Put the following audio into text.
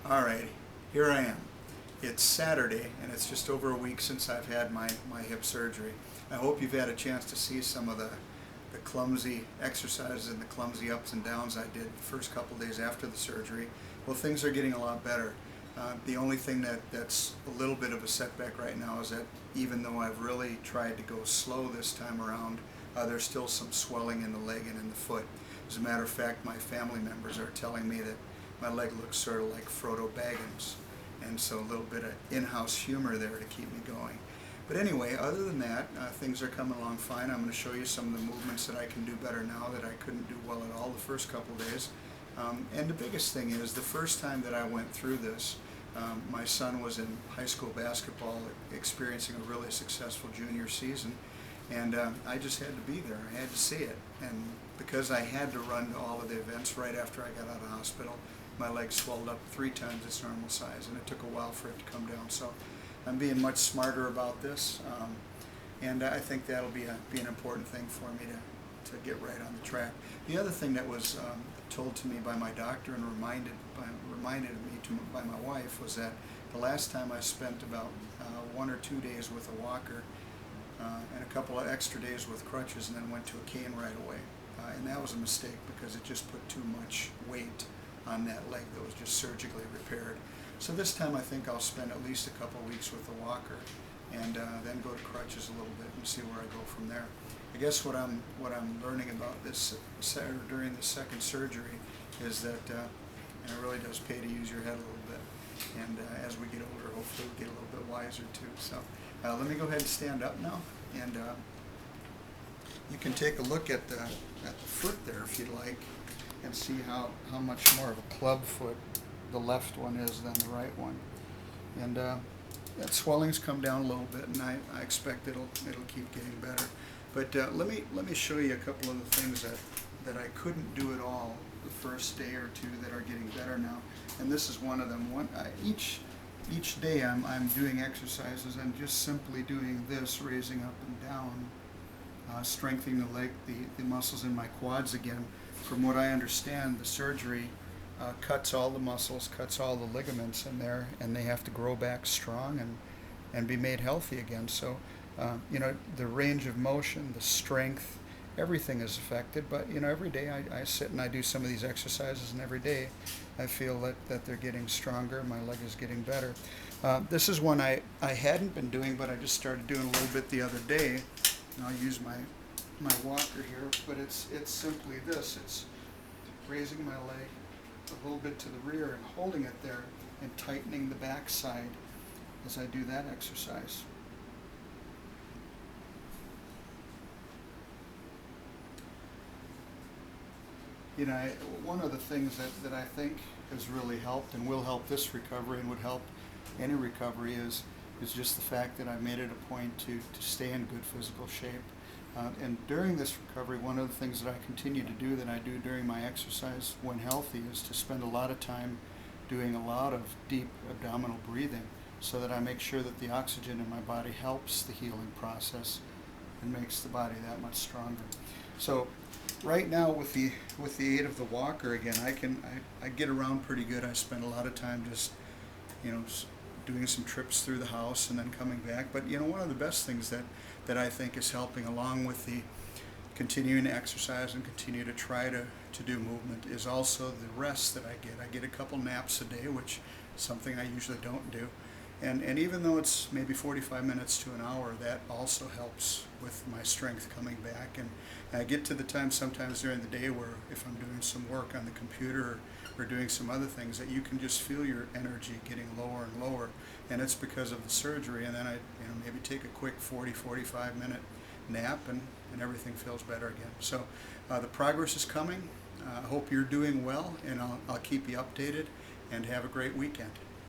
All right, here I am. It's Saturday, and it's just over a week since I've had my hip surgery. I hope you've had a chance to see some of the clumsy exercises and the clumsy ups and downs I did the first couple days after the surgery. Well, things are getting a lot better. The only thing that's a little bit of a setback right now is that even though I've really tried to go slow this time around, there's still some swelling in the leg and in the foot. As a matter of fact, my family members are telling me that my leg looks sort of like Frodo Baggins, and so a little bit of in-house humor there to keep me going. But anyway, other than that, things are coming along fine. I'm going to show you some of the movements that I can do better now that I couldn't do well at all the first couple days. And the biggest thing is, the first time that I went through this, my son was in high school basketball, experiencing a really successful junior season, and I just had to be there. I had to see it, and because I had to run to all of the events right after I got out of the hospital, my leg swelled up 3 times its normal size, and it took a while for it to come down. So I'm being much smarter about this, and I think that'll be an important thing for me to get right on the track. The other thing that was told to me by my doctor and reminded me by my wife was that the last time I spent about 1 or 2 days with a walker and a couple of extra days with crutches, and then went to a cane right away. And that was a mistake because it just put too much weight on that leg that was just surgically repaired. So this time I think I'll spend at least a couple of weeks with the walker, and then go to crutches a little bit and see where I go from there. I guess what I'm learning about this during the second surgery is that and it really does pay to use your head a little bit. And as we get older, hopefully we get a little bit wiser too. So let me go ahead and stand up now, and you can take a look at the foot there if you'd like, and see how much more of a club foot the left one is than the right one. And that swelling's come down a little bit, and I expect it'll keep getting better. But let me show you a couple of the things that I couldn't do at all the first day or two that are getting better now. And this is one of them. Each day I'm doing exercises and just simply doing this, raising up and down, strengthening the leg, the muscles in my quads again. From what I understand, the surgery cuts all the muscles, cuts all the ligaments in there, and they have to grow back strong and be made healthy again. So, the range of motion, the strength, everything is affected. But, every day I sit and I do some of these exercises, and every day I feel that they're getting stronger, my leg is getting better. This is one I hadn't been doing, but I just started doing a little bit the other day. And I'll use my walker here, but it's simply this. It's raising my leg a little bit to the rear and holding it there and tightening the back side as I do that exercise. One of the things that I think has really helped and will help this recovery and would help any recovery is just the fact that I made it a point to stay in good physical shape. And during this recovery, one of the things that I continue to do that I do during my exercise when healthy is to spend a lot of time doing a lot of deep abdominal breathing, so that I make sure that the oxygen in my body helps the healing process and makes the body that much stronger. So right now with the aid of the walker again, I get around pretty good. I spend a lot of time just doing some trips through the house and then coming back. But one of the best things that I think is helping, along with the continuing to exercise and continue to try to do movement, is also the rest that I get. I get a couple naps a day, which is something I usually don't do. And even though it's maybe 45 minutes to an hour, that also helps with my strength coming back. And I get to the time sometimes during the day where if I'm doing some work on the computer or doing some other things, that you can just feel your energy getting lower and lower. And it's because of the surgery. And then I maybe take a quick 45 minute nap, and everything feels better again. So the progress is coming. I hope you're doing well, and I'll keep you updated, and have a great weekend.